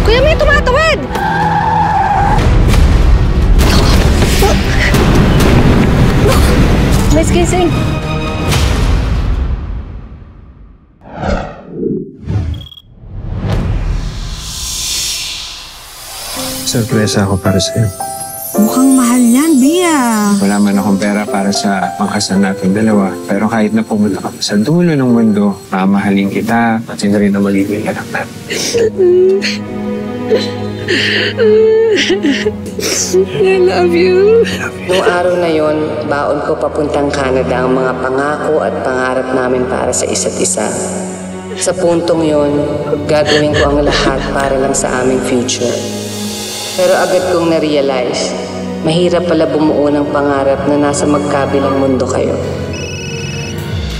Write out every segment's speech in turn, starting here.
Kuya, may tumatawid! Miss Kissing! Sorpresa ako para sa'yo. Mukhang mahal yan, Bia. Wala man akong pera para sa pangkasal natin dalawa. Pero kahit na pumunta ka sa dulo ng mundo, mamahalin kita at hindi rin na magiging anak natin. I love you. Noong araw na yon, baon ko papuntang Canada ang mga pangako at pangarap namin para sa isa't isa. Sa puntong yon, gagawin ko ang lahat para lang sa aming future. Pero agad kong na-realize, mahirap pala bumuo ng pangarap na nasa magkabilang mundo kayo.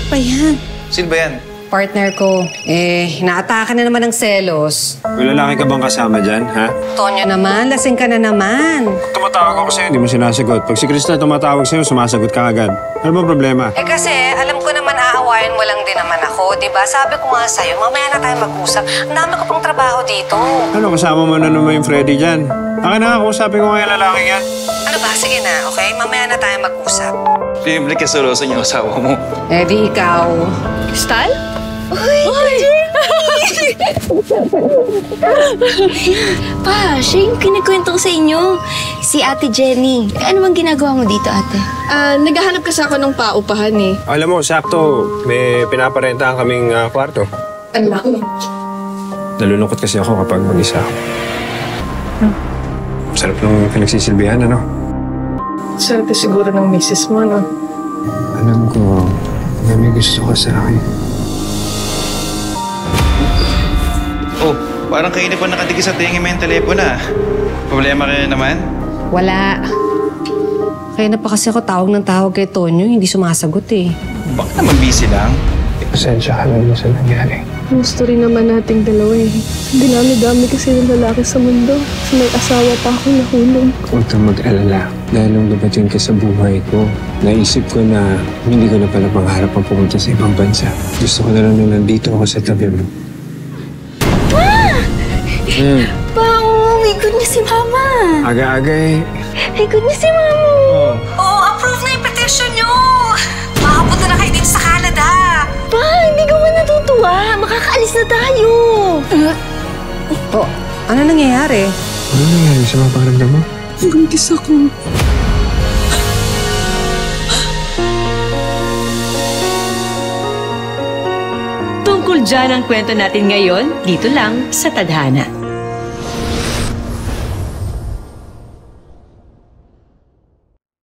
Pa yan? Sino ba yan? Partner ko. Naataka na naman ng selos. May lalaki ka bang kasama dyan, ha? Tonyo naman, lasing ka na naman. Tumatawag ako sa'yo, hindi mo sinasagot. Pag si Krista tumatawag sa'yo, sumasagot ka agad. Ano bang problema? Kasi alam ko naman aawayan mo lang din naman ako, di ba? Sabi ko nga sa'yo, mamaya na tayo mag-usap. Ang dami ko pang trabaho dito. Ano, kasama mo na naman yung Freddy dyan? Akin na, kausapin ko nga yung lalaki yan. Ano ba? Sige na, okay? Mamaya na tayo mag-usap. Piniblik ka soloso niyo asawa mo. Di ikaw. Kristal? Uy! Pa, siya yung kinikwento ko sa inyo. Si Ate Jenny. Ano bang ginagawa mo dito, ate? Naghahanap kasi ako ng paupahan eh. Alam mo, sakto, may pinaparentahan kaming kwarto. Ano ba? Nalulungkot kasi ako kapag mag-isa ako. Sarap nung pinagsisilbihan, ano? Swerte siguro ng misis mo, no? Alam ko, may gusto ka sa akin. Oh, parang kayo na pa nakatigil sa tingin mo yung telepono ah. Problema kayo naman? Wala. Kaya na pa kasi ako tawag ng tawag kay Tonyo, hindi sumasagot eh. Bakit naman busy lang? Pasensya ka na sa nangyari. Gusto rin naman nating dalawa eh. Dinami-dami kasi ng lalaki sa mundo. So may asawa pa ako nahulog. Huwag kang mag-alala. Dahil nung dumating ka sa buhay ko, naisip ko na hindi ko na pala pangarap ang pumunta sa ibang bansa. Gusto ko na lang na nandito ako sa tabi mo. Pa, oh my goodness si Mama. Aga-aga eh. My goodness si Mama. Oo, approve na yung petition nyo! Makapunta na kayo dito sa Canada! Pa, hindi ka man natutuwa. Makakaalis na tayo. Ano nangyayari? Ano nangyari sa mga pakiramdam mo? Buntis ako. Tungkol dyan ang kwento natin ngayon, dito lang sa Tadhana.